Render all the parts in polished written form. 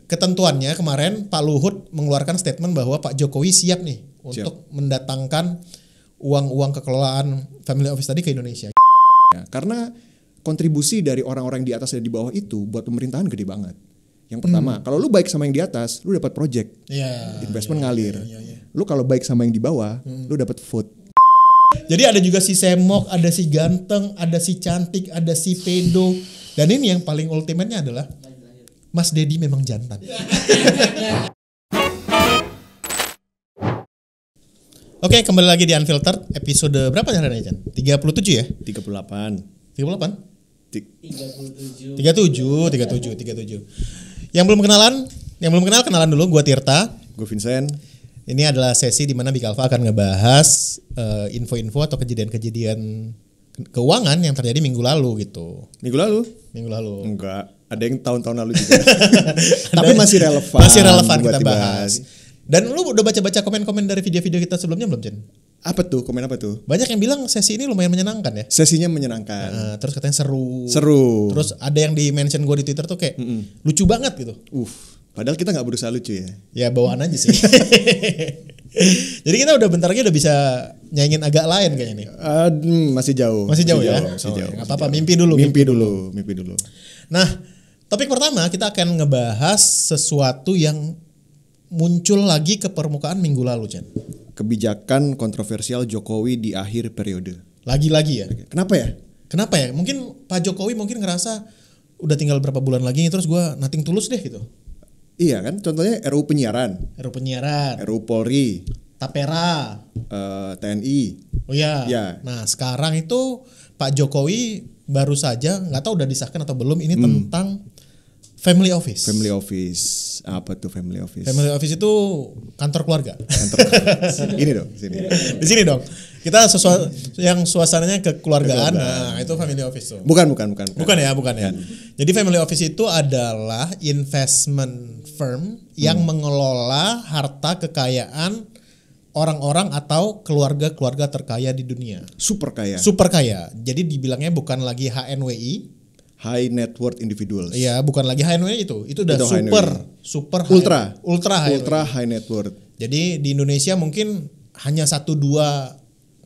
ketentuannya kemarin Pak Luhut mengeluarkan statement bahwa Pak Jokowi siap nih untuk mendatangkan uang kekelolaan family office tadi ke Indonesia. Ya, karena kontribusi dari orang-orang di atas dan di bawah itu buat pemerintahan gede banget. Yang pertama, kalau lu baik sama yang di atas, lu dapat project, investment ngalir. Lu kalau baik sama yang di bawah, lu dapat vote. Jadi ada juga si semok, ada si ganteng, ada si cantik, ada si pedo. Dan ini yang paling ultimate-nya adalah Mas Dedi memang jantan. Oke, kembali lagi di Unfiltered episode berapa jalannya, Chan? 37 ya? 38. 38? 37. 37. Yang belum kenalan dulu, gua Tirta. Gue Vincent. Ini adalah sesi di mana Big Alpha akan ngebahas info-info atau kejadian-kejadian keuangan yang terjadi minggu lalu gitu. Minggu lalu? Enggak, ada yang tahun-tahun lalu juga. Tapi masih relevan kita bahas. Dan lu udah baca-baca komen-komen dari video-video kita sebelumnya belum, Jen? Apa tuh? Komen apa tuh? Banyak yang bilang sesi ini lumayan menyenangkan ya. Sesinya menyenangkan. Terus katanya seru. Terus ada yang di mention gue di Twitter tuh kayak lucu banget gitu. Padahal kita gak berusaha lucu ya. Ya bawaan aja sih. Jadi kita udah bentar lagi udah bisa nyanyiin agak lain kayaknya nih. Masih jauh ya. Masih jauh. Gak apa-apa, mimpi dulu. Nah, topik pertama kita akan ngebahas sesuatu yang muncul lagi ke permukaan minggu lalu, Chen. Kebijakan kontroversial Jokowi di akhir periode. Lagi-lagi ya. Kenapa ya? Mungkin Pak Jokowi ngerasa udah tinggal berapa bulan lagi terus gue nothing tulus deh gitu. Iya kan, contohnya RUU penyiaran, RUU Polri, Tapera, TNI. Oh iya. Ya. Nah sekarang itu Pak Jokowi baru saja, nggak tahu udah disahkan atau belum, ini tentang family office. Family office, apa tuh family office? Family office itu kantor keluarga. Ini dong, sini. Di sini dong. Kita yang suasananya kekeluargaan. Nah, itu family office tuh. Bukan ya. Jadi family office itu adalah investment firm yang mengelola harta kekayaan orang-orang atau keluarga-keluarga terkaya di dunia. Super kaya. Jadi dibilangnya bukan lagi HNWI. High net worth individuals. Iya, bukan lagi HNWI itu udah super ultra high net worth. Jadi di Indonesia mungkin hanya 1-2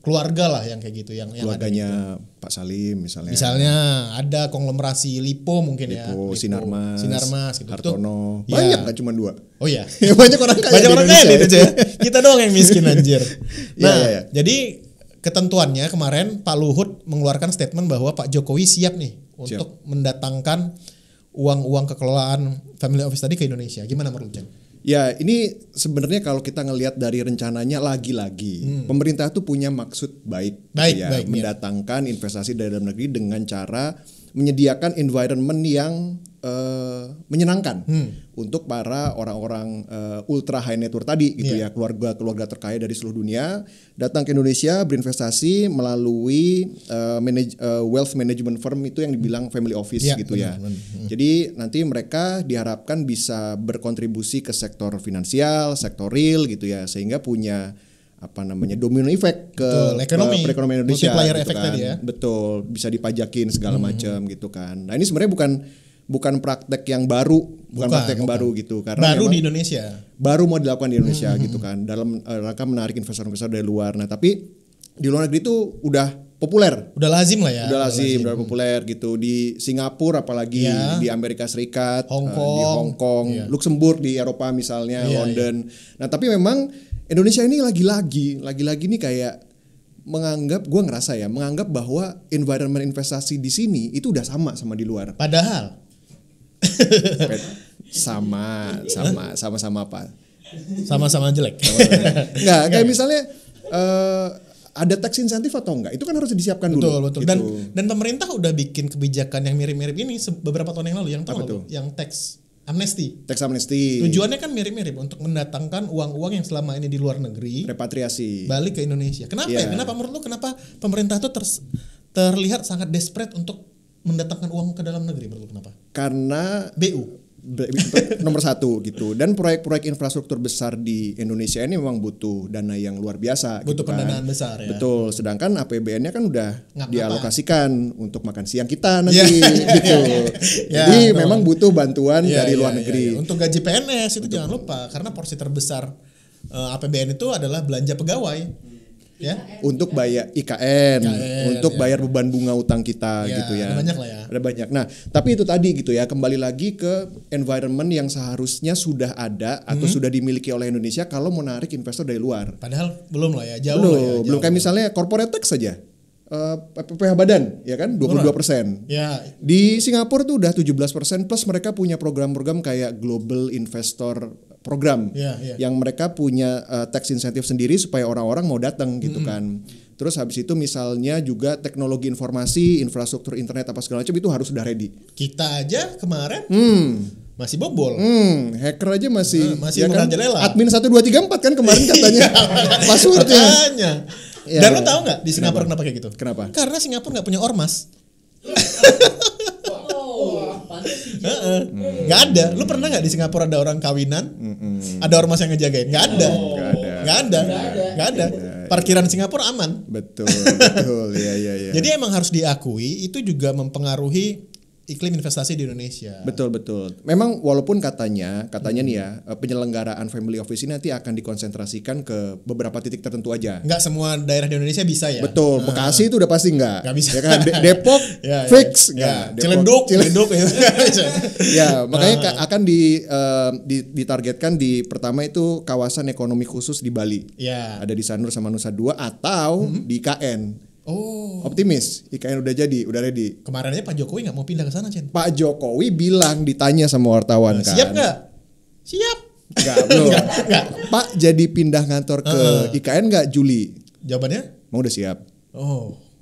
keluarga lah yang kayak gitu, yang keluarganya gitu. Pak Salim misalnya. Misalnya ada konglomerasi Lipo mungkin Lipo, Sinarmas gitu. Hartono. Banyak kan cuma 2. Oh iya. Banyak orang kaya di Indonesia ya. Kita doang yang miskin anjir. Nah, jadi ketentuannya kemarin Pak Luhut mengeluarkan statement bahwa Pak Jokowi siap nih untuk mendatangkan uang kekelolaan family office tadi ke Indonesia. Gimana menurut Chen? Ya ini sebenarnya kalau kita ngelihat dari rencananya lagi-lagi pemerintah tuh punya maksud baik mendatangkan investasi dari dalam negeri dengan cara menyediakan environment yang menyenangkan untuk para orang-orang ultra high net worth tadi gitu ya, keluarga terkaya dari seluruh dunia datang ke Indonesia berinvestasi melalui wealth management firm itu yang dibilang family office gitu ya. Jadi nanti mereka diharapkan bisa berkontribusi ke sektor finansial, sektor real gitu ya, sehingga punya domino effect ke perekonomian Indonesia multiplier gitu effect kan. Tadi ya. Betul, bisa dipajakin segala macam gitu kan. Nah, ini sebenarnya bukan praktek yang baru, gitu karena baru di Indonesia. Baru mau dilakukan di Indonesia gitu kan dalam rangka menarik investor-investor dari luar. Nah, tapi di luar negeri itu udah populer. Udah lazim lah ya. Udah populer gitu di Singapura apalagi di Amerika Serikat, di Hong Kong, Luxembourg di Eropa misalnya, London. Nah, tapi memang Indonesia ini lagi-lagi nih kayak menganggap bahwa environment investasi di sini itu udah sama di luar. Padahal sama apa? Sama-sama jelek. Enggak, kayak misalnya ada tax insentif atau enggak? Itu kan harus disiapkan dulu. Betul. Gitu. Dan pemerintah udah bikin kebijakan yang mirip-mirip ini beberapa tahun yang lalu, yang tax amnesty. Tujuannya kan mirip-mirip untuk mendatangkan uang-uang yang selama ini di luar negeri, repatriasi, balik ke Indonesia. Kenapa ya? Kenapa menurut lu pemerintah itu terlihat sangat desperate untuk mendatangkan uang ke dalam negeri? Menurut lu kenapa? Karena BU. nomor satu gitu. Dan proyek-proyek infrastruktur besar di Indonesia ini memang butuh dana yang luar biasa. Butuh gitu kan. pendanaan besar ya. Betul. Sedangkan APBN-nya kan udah Nggak dialokasikan untuk makan siang kita nanti gitu. Ya, Jadi memang butuh bantuan dari luar negeri. Untuk gaji PNS itu jangan lupa karena porsi terbesar APBN itu adalah belanja pegawai. Ya. Untuk bayar IKN, untuk bayar beban bunga utang kita gitu ya. Ada banyak lah ya. Ada banyak. Nah, tapi itu tadi gitu ya, kembali lagi ke environment yang seharusnya sudah ada atau sudah dimiliki oleh Indonesia kalau mau narik investor dari luar. Padahal belum lah ya, jauh. Belum kayak misalnya corporate tax saja. PPh badan ya kan 22%. Ya. Di Singapura tuh udah 17% plus mereka punya program-program kayak Global Investor Program yang mereka punya tax insentif sendiri supaya orang-orang mau datang gitu kan. Terus habis itu misalnya juga teknologi informasi, infrastruktur internet apa segala macam itu harus sudah ready. Kita aja kemarin masih bobol. Hacker aja masih ya kan? Admin 1 2 3 4 kan kemarin katanya. Passwordnya. Ya. Dan lo tahu nggak di Singapura kenapa kayak gitu? Kenapa? Karena Singapura nggak punya ormas. Nggak ada. Lu pernah nggak di Singapura ada orang kawinan? Ada ormas yang ngejagain? Nggak ada. Parkiran Singapura aman. Betul. Ya. Jadi emang harus diakui itu juga mempengaruhi iklim investasi di Indonesia. Betul. Memang walaupun katanya nih ya penyelenggaraan family office ini nanti akan dikonsentrasikan ke beberapa titik tertentu aja. Nggak semua daerah di Indonesia bisa ya. Betul. Bekasi itu udah pasti nggak bisa. Ya kan? Depok fix nggak. Cilenduk. Ya makanya akan ditargetkan di pertama itu kawasan ekonomi khusus di Bali. Ya. Ada di Sanur sama Nusa Dua atau di IKN. Optimis, IKN udah jadi, udah ready. Kemarinnya Pak Jokowi nggak mau pindah ke sana, Chen. Pak Jokowi bilang ditanya sama wartawan kan. Siap nggak? Siap. Nggak, belum. Nggak. Pak jadi pindah kantor ke IKN nggak Juli? Jawabannya? Mau udah siap.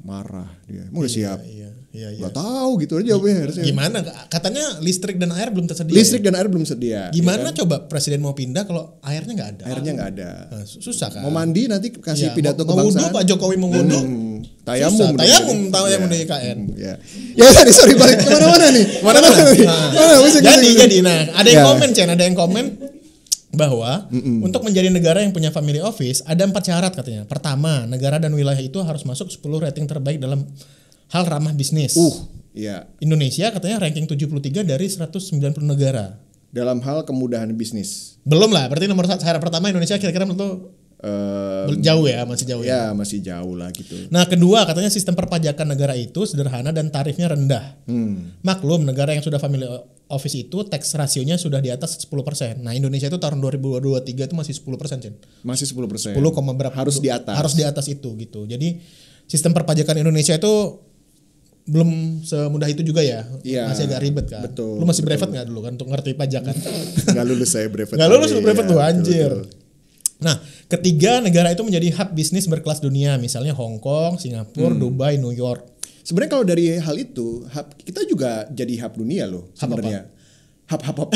Marah dia. Mau udah siap. Iya. Gak tahu gitu aja jawabnya harusnya. Gimana? Katanya listrik dan air belum tersedia. Listrik dan air belum sedia. Gimana ya kan? Coba presiden mau pindah kalau airnya nggak ada? Airnya nggak ada. Nah, susah kan? Mau mandi nanti kasih pidato kebangsaan. Mau wudu Pak Jokowi mau wudu. Tayamum di IKN. Sorry balik kemana-mana nih. Jadi ada yang komen Chen, ada yang komen bahwa untuk menjadi negara yang punya family office ada 4 syarat katanya. Pertama, negara dan wilayah itu harus masuk 10 rating terbaik dalam hal ramah bisnis. Indonesia katanya ranking 73 dari 190 negara. Dalam hal kemudahan bisnis. Belum lah, berarti nomor syarat pertama Indonesia kira-kira menurut jauh ya, masih jauh ya. Ya, masih jauh lah gitu. Nah, kedua katanya sistem perpajakan negara itu sederhana dan tarifnya rendah. Maklum, negara yang sudah family office itu tax rasionya sudah di atas 10%. Nah, Indonesia itu tahun 2023 itu masih 10%, Chen. Masih 10%. 10, berapa? Harus di atas. Harus di atas itu gitu. Jadi, sistem perpajakan Indonesia itu belum semudah itu juga ya. Masih agak ribet kan. Betul. Lu masih brevet nggak dulu kan untuk ngerti pajakan? Nggak lulus saya brevet. Nggak lulus brevet tuh anjir. Betul. Nah, ketiga negara itu menjadi hub bisnis berkelas dunia, misalnya Hong Kong, Singapura, Dubai, New York. Sebenarnya kalau dari hal itu, kita juga jadi hub dunia loh sebenarnya. Hub.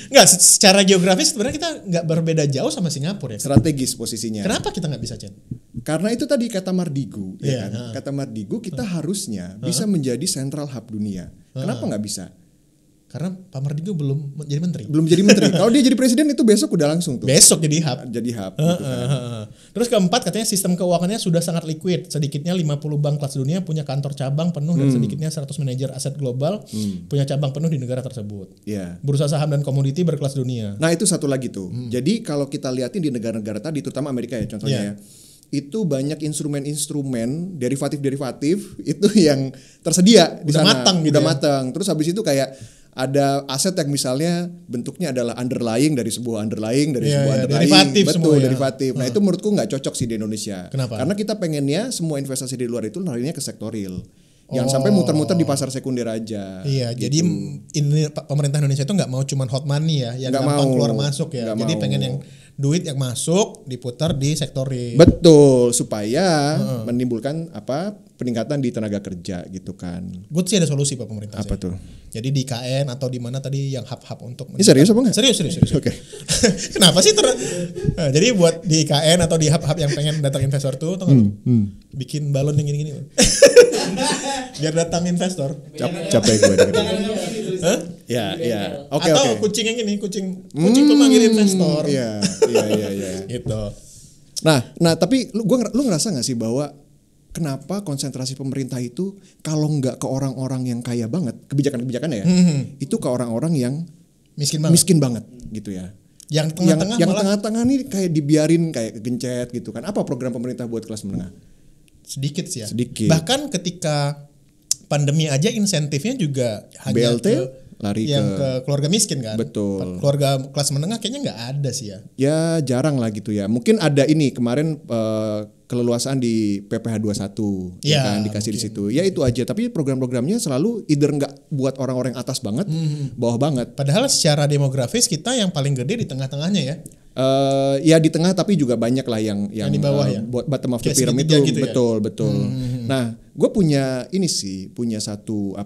Nggak, secara geografis sebenarnya kita nggak berbeda jauh sama Singapura ya. Strategis posisinya. Kenapa kita nggak bisa, Chen? Karena itu tadi kata Mardigu, ya kan? Kata Mardigu kita harusnya bisa menjadi central hub dunia. Kenapa nggak bisa? Karena Pak Mardigu belum jadi menteri. Belum jadi menteri. Kalau dia jadi presiden itu besok udah langsung tuh. Besok jadi hub. Gitu kan. Terus keempat katanya sistem keuangannya sudah sangat liquid. Sedikitnya 50 bank kelas dunia punya kantor cabang penuh dan sedikitnya 100 manajer aset global punya cabang penuh di negara tersebut. Bursa saham dan komoditi berkelas dunia. Nah itu satu lagi tuh. Jadi kalau kita lihatin di negara-negara tadi, terutama Amerika ya contohnya ya. Itu banyak instrumen-instrumen derivatif itu yang tersedia di sana. Udah matang. Terus habis itu kayak ada aset yang misalnya bentuknya adalah underlying dari sebuah underlying. Derivatif. Betul, semua derivatif. Nah itu menurutku nggak cocok sih di Indonesia. Kenapa? Karena kita pengennya semua investasi di luar itu larinya ke sektoril. Jangan sampai muter-muter di pasar sekunder aja. Iya, gitu. jadi ini pemerintah Indonesia itu nggak mau cuman hot money ya, yang gampang keluar masuk ya. Jadi pengen yang duit yang masuk diputar di sektor real. Betul, supaya menimbulkan peningkatan di tenaga kerja gitu kan. Gue sih ada solusi Pak pemerintah. Apa tuh? Jadi di KN atau di mana tadi yang hub-hub untuk ini serius apa enggak? Serius. Oke. Kenapa sih nah, jadi buat di KN atau di hub-hub yang pengen datang investor tuh bikin balon yang gini-gini. Biar datang investor. Capek gue dengerin. Ya, ya. Oke, Atau kucing yang ini, kucing pemanggil investor. Iya. Gitu. Nah, tapi lu ngerasa nggak sih bahwa kenapa konsentrasi pemerintah itu kalau nggak ke orang-orang yang kaya banget, kebijakan-kebijakannya ya, itu ke orang-orang yang miskin banget gitu ya. Yang tengah-tengah yang tengah-tengah nih kayak dibiarin kayak kegencet gitu kan. Apa program pemerintah buat kelas menengah? Sedikit sih ya. Sedikit. Bahkan ketika pandemi aja insentifnya juga hanya BLT lari ke keluarga miskin kan. Betul. Keluarga kelas menengah kayaknya nggak ada sih ya. Ya jarang lah gitu ya. Mungkin ada ini kemarin keleluasaan di PPh 21 ya kan dikasih mungkin di situ. Ya itu aja. Tapi program-programnya selalu either nggak buat orang-orang atas banget, bawah banget. Padahal secara demografis kita yang paling gede di tengah-tengahnya ya. Ya di tengah tapi juga banyak lah yang di bawah ya. Buat bottom of the pyramid itu gitu betul. Nah, gue punya satu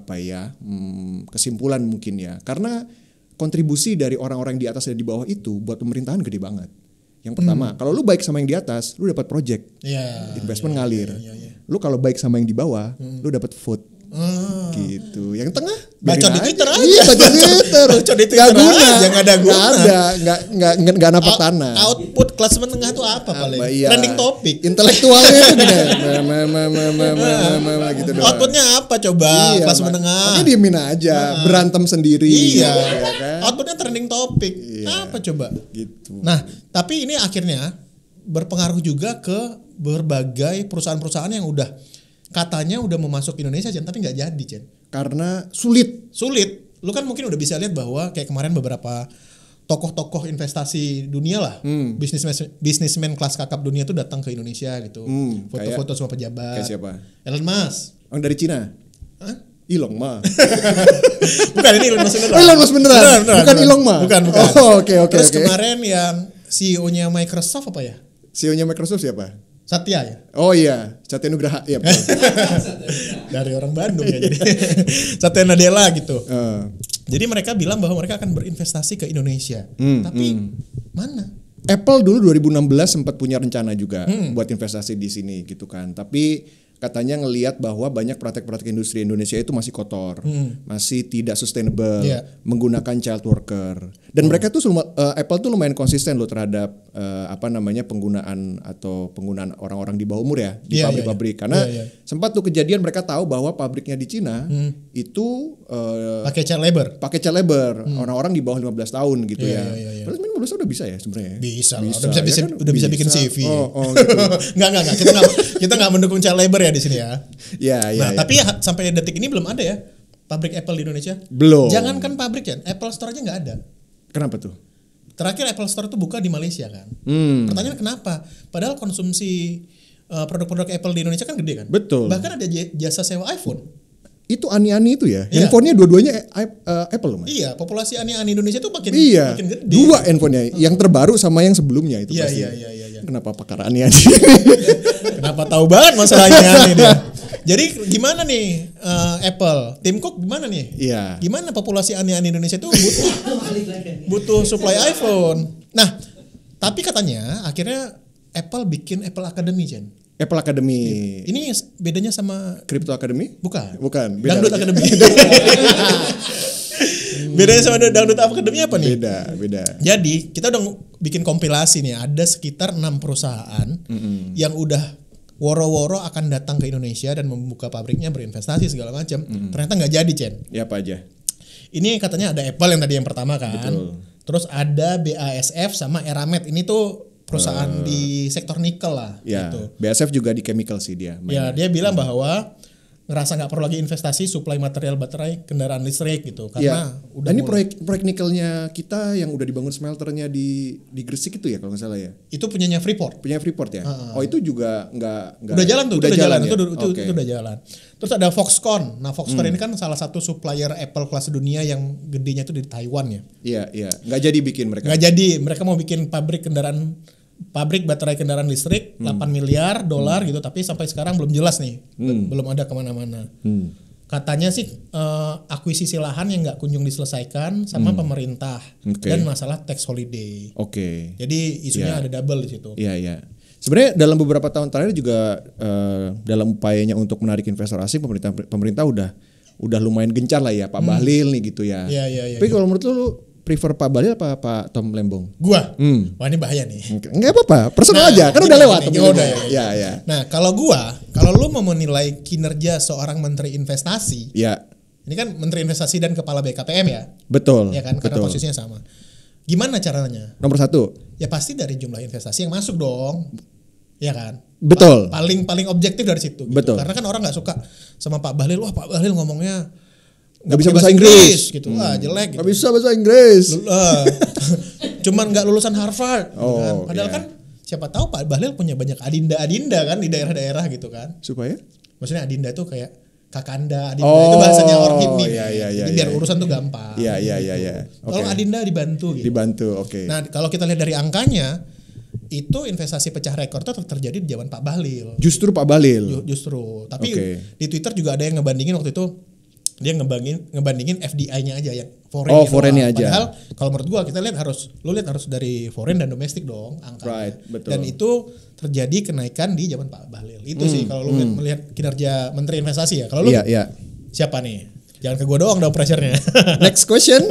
kesimpulan mungkin ya. Karena kontribusi dari orang-orang di atas dan di bawah itu buat pemerintahan gede banget. Yang pertama, kalau lu baik sama yang di atas, lu dapat project, investment ngalir. Lu kalau baik sama yang di bawah, lu dapat vote. Gitu. Yang tengah baca di Twitter aja. Iya, baca di Twitter. Baca di Twitter aja, enggak ada guna. Enggak napak tanah. Output kelas menengah itu apa paling? Iya. Trending topik. Intelektualnya itu gini. Gitu doang. Outputnya apa coba kelas menengah? Tapi diemin aja, berantem sendiri. Iya. Ya kan? Outputnya trending topik. Apa coba? Gitu. Nah, tapi ini akhirnya berpengaruh juga ke berbagai perusahaan-perusahaan yang katanya udah mau masuk Indonesia, Chen, tapi nggak jadi, Chen. Karena sulit. Lu kan mungkin udah bisa lihat bahwa kayak kemarin beberapa tokoh-tokoh investasi dunia lah, bisnismen kelas kakap dunia tuh datang ke Indonesia gitu, foto-foto sama pejabat. Kayak siapa? Elon Musk. Orang dari Cina. Hah? Elon Musk. Bukan, ini Elon Musk beneran. Oh, Elon Musk beneran. Bukan Elon Musk. Bukan. Oh, oke. Terus kemarin yang CEO-nya Microsoft apa ya? CEO-nya Microsoft siapa? Satya ya? Oh iya, Satya Nugraha. Iya, dari orang Bandung ya jadi. Satya Nadella gitu. Jadi mereka bilang bahwa mereka akan berinvestasi ke Indonesia. Tapi mana? Apple dulu 2016 sempat punya rencana juga buat investasi di sini gitu kan. Tapi katanya ngelihat bahwa banyak praktek-praktek industri Indonesia itu masih kotor, masih tidak sustainable, menggunakan child worker. Dan mereka tuh Apple tuh lumayan konsisten loh terhadap penggunaan orang-orang di bawah umur ya di pabrik-pabrik. Karena sempat tuh kejadian mereka tahu bahwa pabriknya di Cina itu pakai child labor, orang-orang di bawah 15 tahun gitu ya. Terus 15 tahun udah bisa ya sebenarnya? Bisa lah, udah bisa bikin CV. Oh gitu. Enggak, kita nggak mendukung child labor ya di sini ya. Iya. Tapi sampai detik ini belum ada ya pabrik Apple di Indonesia. Belum. Jangankan pabrik ya, Apple Store aja nggak ada. Kenapa tuh? Terakhir Apple Store tuh buka di Malaysia kan. Pertanyaan kenapa? Padahal konsumsi produk-produk Apple di Indonesia kan gede kan. Betul. Bahkan ada jasa sewa iPhone. Itu ani-ani itu ya. Handphonenya dua-duanya Apple loh, Mas. Iya, populasi ani-ani Indonesia tuh makin gede. Dua handphonenya, yang terbaru sama yang sebelumnya itu pasti. Iya. Kenapa pakar ani-ani? Kenapa tahu banget masalah ani-ani dia? Jadi gimana nih Apple, Tim Cook gimana nih? Iya. Gimana populasi ani-ani Indonesia itu butuh supply iPhone. Nah, tapi katanya akhirnya Apple bikin Apple Academy, Jen. Apple Academy. Ini bedanya sama Crypto Academy? Bukan. Beda. Dangdut Academy. Bedanya sama Dangdut Academy apa nih? Beda. Jadi kita udah bikin kompilasi nih. Ada sekitar 6 perusahaan yang udah woro-woro akan datang ke Indonesia dan membuka pabriknya, berinvestasi segala macam. Ternyata nggak jadi, Chen. Ya apa aja? Ini katanya ada Apple yang tadi yang pertama kan. Betul. Terus ada BASF sama Eramet. Ini tuh perusahaan di sektor nikel lah. Ya, gitu. BASF juga di chemical sih dia. Ya, dia bilang bahwa ngerasa nggak perlu lagi investasi suplai material baterai kendaraan listrik gitu karena udah. Ini proyek nikelnya kita yang udah dibangun smelternya di Gresik itu ya kalau nggak salah ya. Itu punyanya Freeport. Punya Freeport ya. Oh itu juga nggak. Udah jalan tuh. Udah jalan. Ya? Itu udah jalan. Terus ada Foxconn. Nah Foxconn ini kan salah satu supplier Apple kelas dunia yang gedenya itu di Taiwan ya. Iya. Nggak jadi bikin mereka. Nggak jadi. Mereka mau bikin pabrik baterai kendaraan listrik 8 miliar dolar gitu, tapi sampai sekarang belum jelas nih, belum ada kemana-mana. Katanya sih akuisisi lahan yang nggak kunjung diselesaikan sama pemerintah dan masalah tax holiday. Jadi isunya ada double di situ. Iya. Sebenarnya dalam beberapa tahun terakhir juga dalam upayanya untuk menarik investor asing pemerintah udah lumayan gencar lah ya Pak Bahlil nih gitu ya. Iya. Tapi kalau menurut lu prefer Pak Bahlil apa Pak Tom Lembong? Gua. Wah ini bahaya nih. Enggak apa-apa, personal aja kan udah lewat. Ya. Nah, kalau lu mau menilai kinerja seorang menteri investasi, ya. Ini kan menteri investasi dan kepala BKPM ya. Betul. Ya kan, karena posisinya sama. Gimana caranya? Nomor 1. Ya pasti dari jumlah investasi yang masuk dong. Ya kan? Betul. Paling objektif dari situ gitu. Betul. Karena kan orang nggak suka sama Pak Bahlil. Wah, Pak Bahlil ngomongnya nggak bisa bahasa Inggris gitu. Wah, jelek gitu. Nggak bisa bahasa Inggris. Cuman nggak lulusan Harvard gitu kan. Oh, Padahal kan siapa tahu Pak Bahlil punya banyak adinda kan di daerah-daerah gitu kan. Supaya? Maksudnya adinda tuh kayak kakanda, adinda itu bahasanya orang hipmi. Jadi biar urusan tuh gampang. Iya. Kalau adinda dibantu gitu. Dibantu, oke. Nah, kalau kita lihat dari angkanya, itu investasi pecah rekor itu terjadi di zaman Pak Bahlil. Justru Pak Bahlil. Justru. Tapi di Twitter juga ada yang ngebandingin waktu itu, dia ngebandingin FDI-nya aja ya, foreign-nya aja. Padahal kalau menurut gua kita lihat harus dari foreign dan domestik dong angkanya. Right, betul. Dan itu terjadi kenaikan di zaman Pak Bahlil. Itu sih kalau lu melihat kinerja menteri investasi ya. Kalau lu siapa nih? Jangan ke gua doang dong pressure-nya. Next question.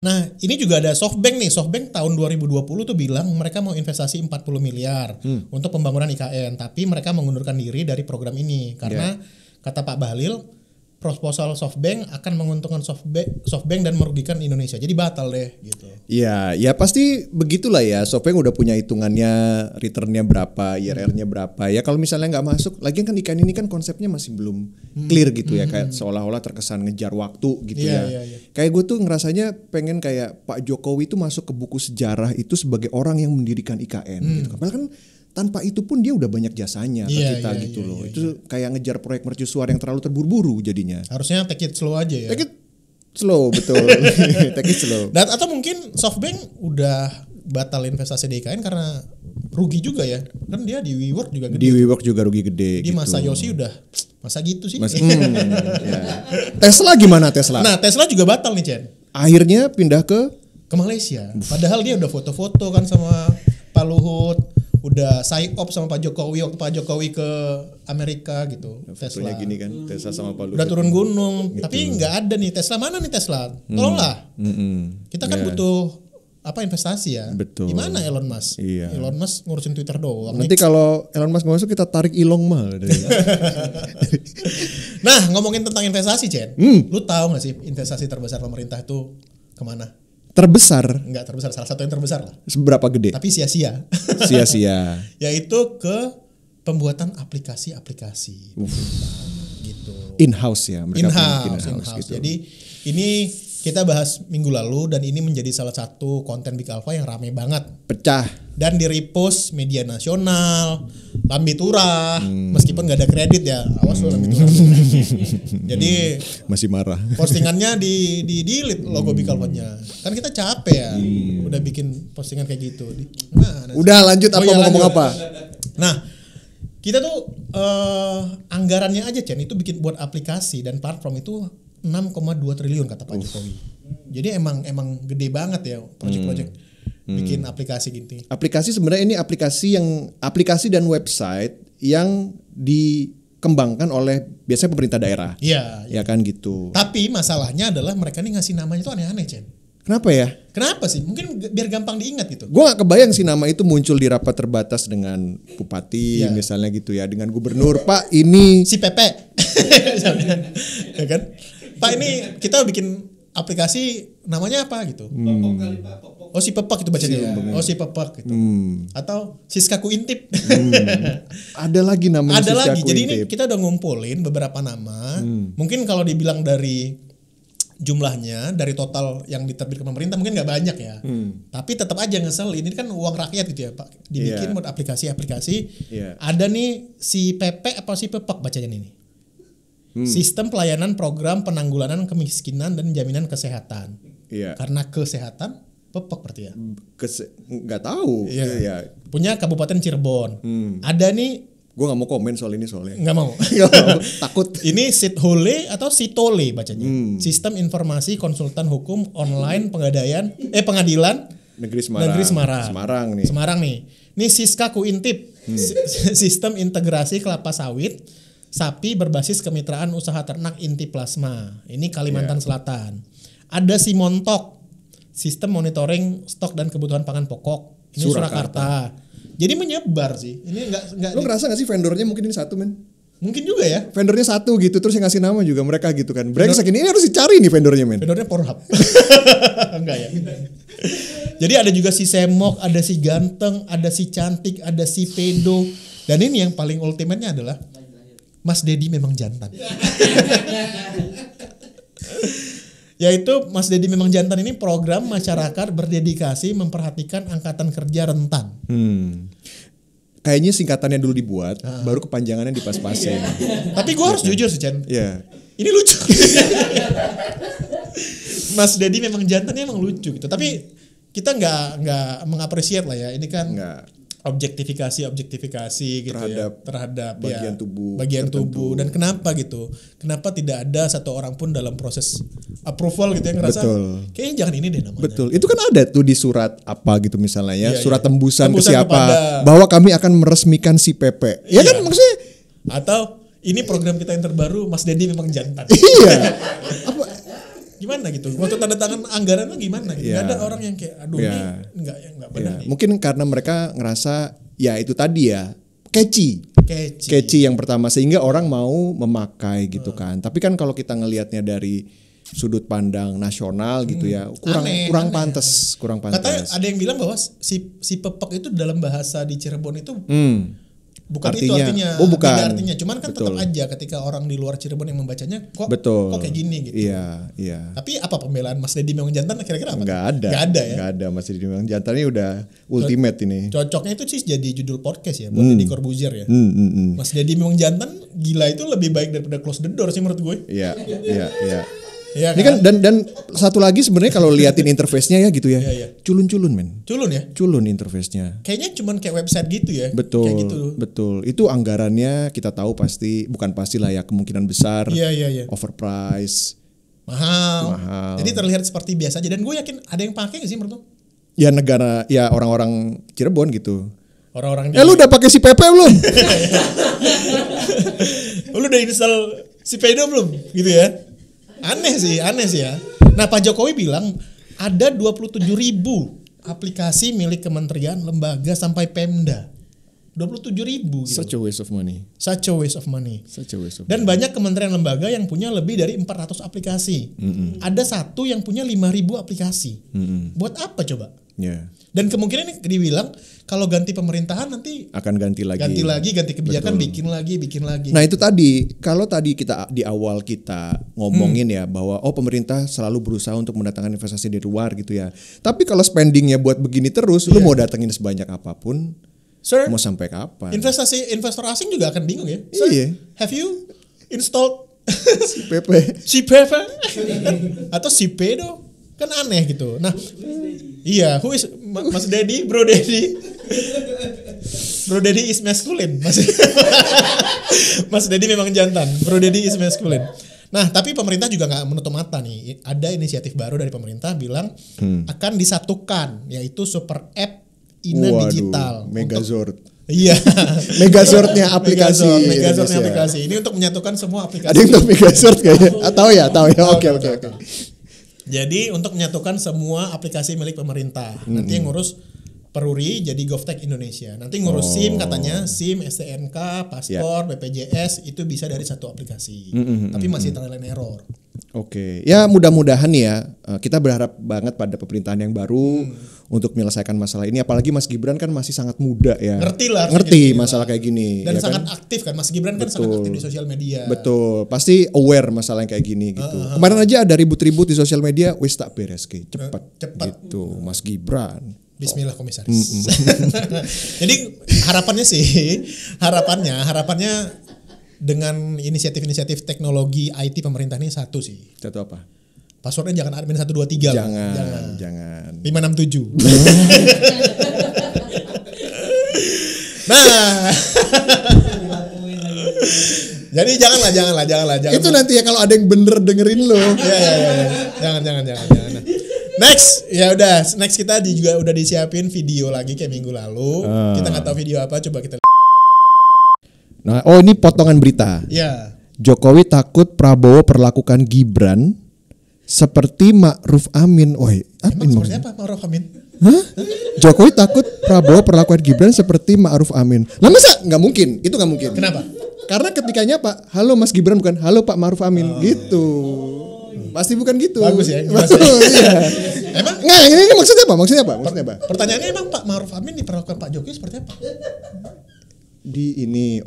Nah, ini juga ada SoftBank nih. SoftBank tahun 2020 tuh bilang mereka mau investasi 40 miliar untuk pembangunan IKN, tapi mereka mengundurkan diri dari program ini karena kata Pak Bahlil, proposal SoftBank akan menguntungkan SoftBank dan merugikan Indonesia. Jadi batal deh gitu. Iya, ya pasti begitulah ya. SoftBank udah punya hitungannya, returnnya berapa, IRR-nya berapa. Ya kalau misalnya nggak masuk, lagi kan IKN ini kan konsepnya masih belum clear gitu ya, kayak seolah-olah terkesan ngejar waktu gitu ya. Kayak gue tuh ngerasanya pengen kayak Pak Jokowi tuh masuk ke buku sejarah itu sebagai orang yang mendirikan IKN gitu. Padahal kan tanpa itu pun dia udah banyak jasanya ke kita gitu loh. Itu kayak ngejar proyek mercusuar yang terlalu terburu-buru jadinya. Harusnya take it slow aja ya. Take it slow, betul. Take it slow. Dan atau mungkin SoftBank udah batal investasi di IKN karena rugi juga ya. Kan dia di WeWork juga gede. Di WeWork juga rugi gede. Di gitu. masa Yosi udah masa gitu sih. Tesla gimana Tesla? Nah, Tesla juga batal nih, Chen. Akhirnya pindah ke Malaysia. Padahal dia udah foto-foto kan sama Pak Luhut. Udah psych up sama Pak Jokowi waktu Pak Jokowi ke Amerika gitu. Tesla gini kan, Tesla sama Pak Luhut. Udah turun gunung, gitu. Tapi nggak ada nih Tesla. Mana nih Tesla? Tolonglah. Kita kan butuh investasi ya. Betul. Gimana Elon Musk? Iya. Elon Musk ngurusin Twitter doang. Nanti kalau Elon Musk masuk kita tarik Elon mal. Nah, ngomongin tentang investasi, Chen. Lu tahu nggak sih investasi terbesar pemerintah itu kemana? Terbesar? Enggak terbesar, salah satu yang terbesar lah. Seberapa gede? Tapi sia-sia. Sia-sia. Yaitu ke pembuatan aplikasi-aplikasi. Gitu. In-house ya. In-house gitu. Jadi ini kita bahas minggu lalu dan ini menjadi salah satu konten Big Alpha yang rame banget. Pecah. Dan di-repost media nasional, Lambe Turah, meskipun gak ada kredit ya. Awas lu Lambe Turah. Jadi masih marah. Postingannya di-delete logo Big Alpha-nya. Kan kita capek ya. Udah bikin postingan kayak gitu. Udah lanjut apa mau ngomong apa? Nah, kita tuh anggarannya aja Chen itu bikin buat aplikasi dan platform itu 6,2 triliun kata Pak Jokowi. Jadi emang gede banget ya proyek-proyek bikin aplikasi gitu. Aplikasi sebenarnya ini aplikasi dan website yang dikembangkan oleh biasanya pemerintah daerah. Iya. Ya kan gitu. Tapi masalahnya adalah mereka ini ngasih namanya tuh aneh-aneh, Chen. Kenapa ya? Kenapa sih? Mungkin biar gampang diingat gitu. Gue gak kebayang sih nama itu muncul di rapat terbatas dengan bupati misalnya gitu ya, dengan gubernur. Pak ini si Pepe. Ya kan? Pak ini kita bikin aplikasi namanya apa gitu. Oh si Pepak itu bacanya. Oh si Pepak gitu. Atau Siskaku Intip. Ada lagi namanya Ada Siskaku lagi. Jadi Intip. ini kita udah ngumpulin beberapa nama. Mungkin kalau dibilang dari jumlahnya dari total yang diterbitkan pemerintah mungkin nggak banyak ya. Tapi tetap aja ngesel. Ini kan uang rakyat gitu ya Pak. Dibikin buat aplikasi-aplikasi. Ada nih si Pepe apa si Pepak bacanya ini. Sistem pelayanan program penanggulangan kemiskinan dan jaminan kesehatan. Karena kesehatan Pepek berarti ya? Nggak tahu. Punya Kabupaten Cirebon. Ada nih. Gue nggak mau komen soal ini soalnya. Nggak mau. Takut. Ini Sithole atau Sitole bacanya. Sistem informasi konsultan hukum online pengadilan Negeri Semarang. Semarang nih. Ini Siskaku Intip. Sistem integrasi kelapa sawit. sapi berbasis kemitraan usaha ternak inti plasma. Ini Kalimantan Selatan. Ada Simontok, sistem monitoring stok dan kebutuhan pangan pokok. Ini Surakarta. Jadi menyebar sih. Ini enggak. Lu ngerasa gak sih vendornya mungkin ini satu, men? Mungkin juga ya. Vendornya satu gitu, terus yang ngasih nama juga mereka gitu kan. Brengsek ini harus dicari nih vendornya, men. Vendornya Pornhub. Enggak ya. Jadi ada juga si Semok, ada si Ganteng, ada si Cantik, ada si Pedo. Dan ini yang paling ultimate-nya adalah Mas Dedi memang jantan. Yaitu Mas Dedi memang jantan ini program masyarakat berdedikasi memperhatikan angkatan kerja rentan. Kayaknya singkatannya dulu dibuat, baru kepanjangannya dipas-pasin. Tapi gue harus jujur sih, Chan. Iya. Ini lucu. Mas Dedi memang jantannya emang lucu gitu. Tapi kita nggak mengapresiat lah ya. Ini kan objektifikasi gitu terhadap bagian tubuh dan kenapa gitu. Kenapa tidak ada satu orang pun dalam proses approval gitu yang ngerasa kayaknya jangan ini deh namanya. Betul. Itu kan ada tuh di surat apa gitu misalnya ya, surat tembusan ke siapa kepada, bahwa kami akan meresmikan si PP. Ya kan maksudnya atau ini program kita yang terbaru Mas Dedi memang jantan. Iya. Apa gimana gitu? Waktu tanda tangan anggarannya gimana gitu. Gak ada orang yang kayak aduh ini enggak benar nih. Mungkin karena mereka ngerasa ya itu tadi ya catchy yang pertama sehingga orang mau memakai gitu kan. Tapi kan kalau kita ngelihatnya dari sudut pandang nasional gitu ya kurang pantas. Katanya ada yang bilang bahwa si pepek itu dalam bahasa di Cirebon itu bukan artinya, bukan. Beda artinya. Cuman kan tetap aja ketika orang di luar Cirebon yang membacanya kok kayak gini gitu. Iya. Tapi apa pembelaan Mas Dedi memang jantan kira-kira apa? Nggak ada ya. Nggak ada Mas Dedi memang jantan ini udah ultimate ini. Cocoknya itu sih jadi judul podcast ya buat Deddy Corbuzier ya. Mas Dedi memang jantan gila itu lebih baik daripada Close the Door sih menurut gue. Iya. Ya, ini kan dan satu lagi sebenarnya kalau liatin interface-nya ya gitu ya. Culun-culun men. Culun ya? Culun interface-nya. Kayaknya cuman kayak website gitu ya. Betul. Kayak gitu. Betul. Itu anggarannya kita tahu bukan pasti lah ya, kemungkinan besar. Iya. Overprice. Mahal. Jadi terlihat seperti biasa aja dan gue yakin ada yang pakai gak sih menurut lo? Ya negara ya orang-orang Cirebon gitu. Orang-orang lu udah pakai si PP belum? Lu udah install si Pedo belum? Gitu ya. Aneh sih ya. Nah Pak Jokowi bilang ada 27.000 aplikasi milik kementerian, lembaga sampai Pemda. 27.000 gitu. Such a waste of money. Dan banyak kementerian lembaga yang punya lebih dari 400 aplikasi. Ada satu yang punya 5.000 aplikasi. Buat apa coba? Dan kemungkinan ini dibilang kalau ganti pemerintahan nanti akan ganti kebijakan. Betul. bikin lagi. Nah itu tadi kalau tadi kita di awal kita ngomongin ya bahwa pemerintah selalu berusaha untuk mendatangkan investasi dari luar gitu ya. Tapi kalau spendingnya buat begini terus, lu mau datengin sebanyak apapun, Sir, mau sampai kapan? Investor asing juga akan bingung ya. Sir, have you installed si PP atau si Pedo? Kan aneh gitu. Nah, iya, who is Mas Dedi, Bro Dedi? Bro Dedi is masculine. Mas Dedi memang jantan. Bro Dedi is masculine. Nah, tapi pemerintah juga nggak menutup mata nih. Ada inisiatif baru dari pemerintah bilang akan disatukan, yaitu super app Ina Digital. Megazord. Iya. Megazordnya aplikasi. Megazordnya aplikasi. Ini untuk menyatukan semua aplikasi. Ada yang untuk Megazord kayaknya? Tahu ya. Oke. Jadi untuk menyatukan semua aplikasi milik pemerintah. Nanti yang ngurus Peruri jadi GovTech Indonesia. Nanti ngurus SIM katanya, SIM, STNK, paspor, BPJS itu bisa dari satu aplikasi. Tapi masih trial and error. Oke. Ya mudah-mudahan ya kita berharap banget pada pemerintahan yang baru untuk menyelesaikan masalah ini. Apalagi Mas Gibran kan masih sangat muda ya. Ngerti masalah kayak gini. Dan ya sangat kan? Aktif kan. Mas Gibran kan sangat aktif di sosial media. Betul. Pasti aware masalah yang kayak gini gitu. Kemarin aja ada ribut-ribut di sosial media. Wes tak beres cepat. Gitu Mas Gibran. Bismillah komisaris. Jadi harapannya dengan inisiatif teknologi IT pemerintah ini satu sih. Satu apa? Passwordnya jangan admin 123. Jangan. 567. Nah. Jadi janganlah. Itu nanti ya kalau ada yang bener dengerin lo. Ya. Jangan. Next kita juga udah disiapin video lagi kayak minggu lalu. Kita nggak tahu video apa, coba kita. Nah, ini potongan berita. Ya. Jokowi takut Prabowo perlakukan Gibran seperti Ma'ruf Amin. Emang seperti apa Ma'ruf Amin? Hah? Jokowi takut Prabowo perlakukan Gibran seperti Ma'ruf Amin. Lah masa? Nggak mungkin. Itu nggak mungkin. Kenapa? Karena ketikanya Pak, halo Mas Gibran, bukan halo Pak Ma'ruf Amin gitu. Pasti bukan gitu. Bagus ya. Iya. Emang nggak, ini maksudnya apa? Maksudnya apa? Pertanyaannya emang Pak Ma'ruf Amin diperlakukan Pak Jokowi seperti apa? Di ini,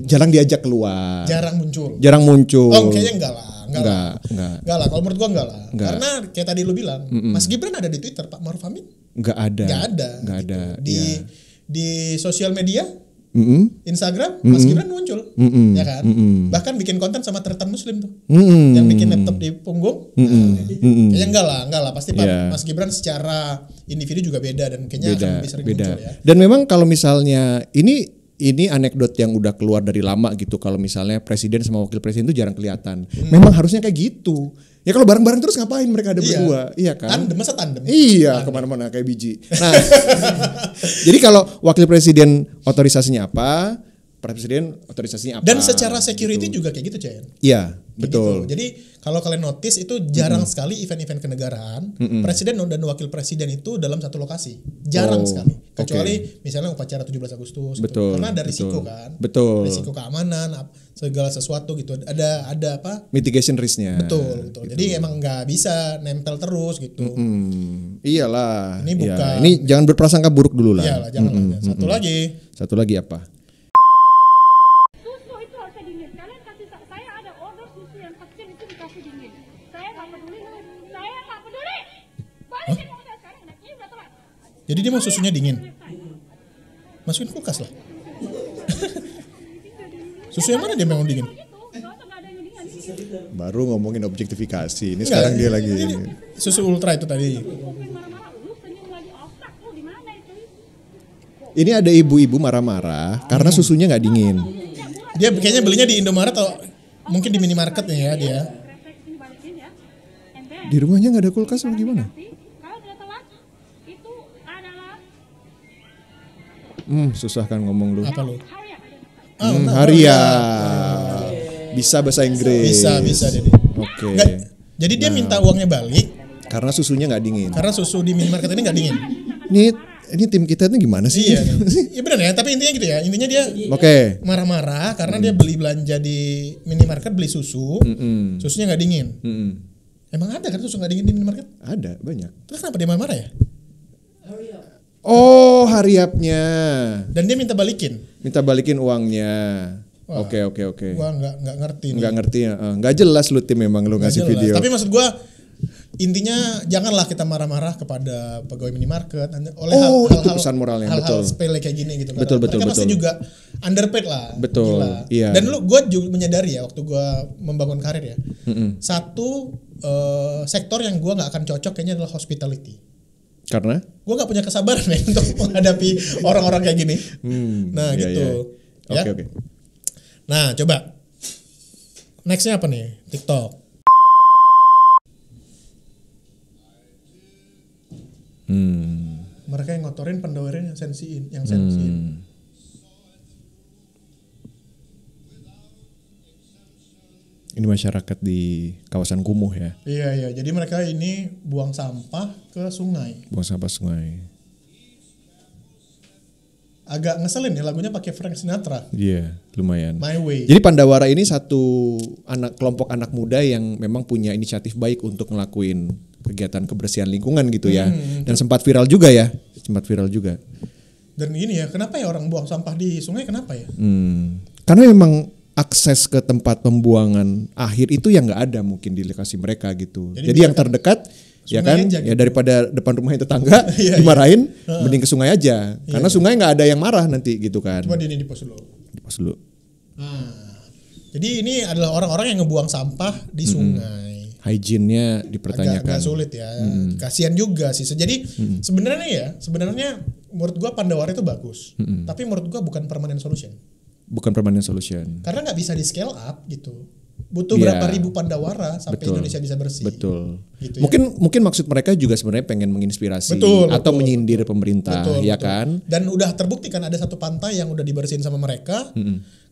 jarang diajak keluar. Jarang muncul. Oh, kayaknya enggak lah. Enggak lah. Kalau menurut gua enggak lah. Enggak. Karena kayak tadi lu bilang, Mas Gibran ada di Twitter, Pak Ma'ruf Amin? Enggak ada. Enggak ada. Iya. Di sosial media, Instagram, Mas Gibran muncul, ya kan? Bahkan bikin konten sama Tretan Muslim tuh, yang bikin laptop di punggung. Kayaknya enggak lah. Pasti Mas Gibran secara individu juga beda dan kayaknya akan lebih sering muncul ya. Dan memang kalau misalnya ini anekdot yang udah keluar dari lama gitu. Kalau misalnya presiden sama wakil presiden itu jarang kelihatan. Memang harusnya kayak gitu. Ya kalau bareng-bareng terus ngapain mereka ada berdua? Iya kan? Tandem. Iya, kemana-mana kayak biji. Nah, jadi kalau wakil presiden otorisasinya apa, presiden otorisasinya apa. Dan secara security juga kayak gitu, Cen. Iya, betul. Gitu. Jadi kalau kalian notice itu jarang sekali event-event kenegaraan presiden dan wakil presiden itu dalam satu lokasi. Jarang sekali. Kecuali misalnya upacara 17 Agustus betul, gitu. Karena ada risiko kan. Betul. Risiko keamanan, segala sesuatu gitu. Ada apa? Mitigation risk-nya. Betul. Gitu. Jadi emang nggak bisa nempel terus gitu. Iyalah. Ini bukan. Ini jangan berprasangka buruk dulu lah. Iyalah, jangan lah. Satu lagi apa? Jadi dia mau susunya dingin. Masukin kulkas lah. Susu yang mana dia mau dingin? Baru ngomongin objektifikasi. Ini sekarang dia lagi susu ultra itu tadi. Ini ada ibu-ibu marah-marah karena susunya nggak dingin. Dia kayaknya belinya di Indomaret atau mungkin di minimarket nih ya dia. Di rumahnya nggak ada kulkas atau gimana? Susah kan ngomong lu. Apa lu? Haria. Bisa bahasa Inggris. Bisa jadi. Oke. Jadi dia minta uangnya balik karena susunya nggak dingin. Karena susu di minimarket ini nggak dingin. Ini tim kita ini gimana sih? Iya benar ya. Tapi intinya gitu ya. Intinya dia marah-marah karena dia beli belanja di minimarket, beli susu, susunya nggak dingin. Emang ada kan susu nggak dingin di minimarket? Ada banyak. Terus kenapa dia marah ya? Oh, hariapnya. Dan dia minta balikin uangnya. Oke. Gua nggak ngerti. Nggak ngerti ya. Nggak jelas lu tim memang lu ngasih video. Tapi maksud gua intinya janganlah kita marah-marah kepada pegawai minimarket oleh itu pesan moralnya. hal sepele kayak gini gitu. Betul. Mereka pasti juga underpaid lah. Betul. Gila. Iya. Dan gue juga menyadari ya waktu gue membangun karir ya. Satu sektor yang gue nggak akan cocok kayaknya adalah hospitality. Karena? Gue nggak punya kesabaran untuk menghadapi orang-orang kayak gini. Nah gitu. Ya. Oke. Nah coba. Nextnya apa nih? TikTok. Mereka yang ngotorin, pendowerin yang sensiin. Ini masyarakat di kawasan kumuh ya. Iya. Jadi mereka ini buang sampah ke sungai. Agak ngeselin ya lagunya pakai Frank Sinatra. Iya, lumayan. My Way. Jadi Pandawara ini satu kelompok anak muda yang memang punya inisiatif baik untuk ngelakuin kegiatan kebersihan lingkungan gitu ya. Dan sempat viral juga. Dan ini ya, kenapa ya orang buang sampah di sungai, kenapa ya? Karena memang akses ke tempat pembuangan akhir itu yang nggak ada mungkin di lokasi mereka gitu. Jadi yang terdekat ya kan, ya daripada depan rumahnya tetangga dimarahin, mending ke sungai aja. Karena sungai nggak ada yang marah nanti gitu kan. Coba di pos dulu. Jadi ini adalah orang-orang yang ngebuang sampah di sungai. Hygiene-nya dipertanyakan. Agak sulit ya. Kasihan juga sih. Jadi sebenarnya menurut gua Pandawara itu bagus. Tapi menurut gua bukan permanent solution. Bukan permanent solution. Karena nggak bisa di scale up gitu. butuh berapa ribu Pandawara sampai Indonesia bisa bersih. Betul. Gitu mungkin maksud mereka juga sebenarnya pengen menginspirasi atau menyindir pemerintah, ya kan? Dan udah terbukti kan ada satu pantai yang udah dibersihin sama mereka,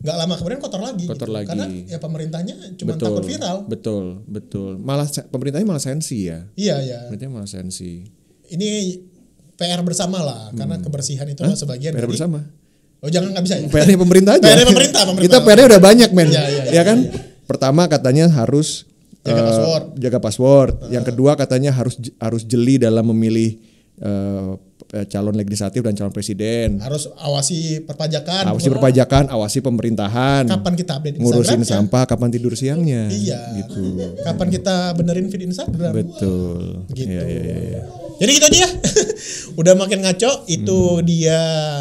nggak lama kemudian kotor lagi. Karena ya pemerintahnya cuma takut viral. Betul. Malah pemerintahnya malah sensi ya. Iya. Pemerintahnya malah sensi. Ini PR bersama lah, karena kebersihan itu sebagian PR bersama. Oh jangan, nggak bisa ya. PR-nya pemerintah aja. PR-nya pemerintah. Kita PR-nya udah banyak men. Ya kan? Pertama katanya harus jaga password. Yang kedua katanya harus jeli dalam memilih calon legislatif dan calon presiden. Harus awasi perpajakan. Awasi pemerintahan. Kapan kita update Instagram? Ngurusin sampah, kapan tidur siangnya. Iya. Gitu. Kapan kita benerin feed Instagram? Betul. Gitu. Iya. Jadi gitu aja ya. Udah makin ngaco. Itu dia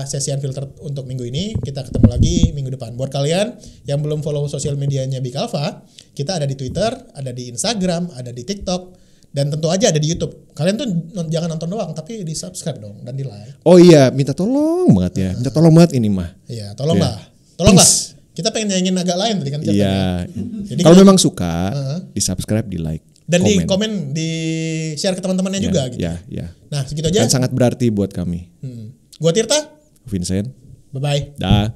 sesi Unfiltered untuk minggu ini. Kita ketemu lagi minggu depan. Buat kalian yang belum follow sosial medianya Big Alpha, kita ada di Twitter, ada di Instagram, ada di TikTok, dan tentu aja ada di YouTube. Kalian tuh jangan nonton doang, tapi di subscribe dong dan di like. Oh iya, minta tolong banget ya. Minta tolong banget ini mah. Iya, tolong lah. Tolong lah. Kita pengen nyanyiin agak lain tadi kan. Iya. Kalau memang suka, di subscribe, di like. Dan di komen, di share ke teman-temannya juga gitu. Iya. Nah, segitu aja. Kan sangat berarti buat kami. Gua Tirta. Vincent. Bye-bye. Dah.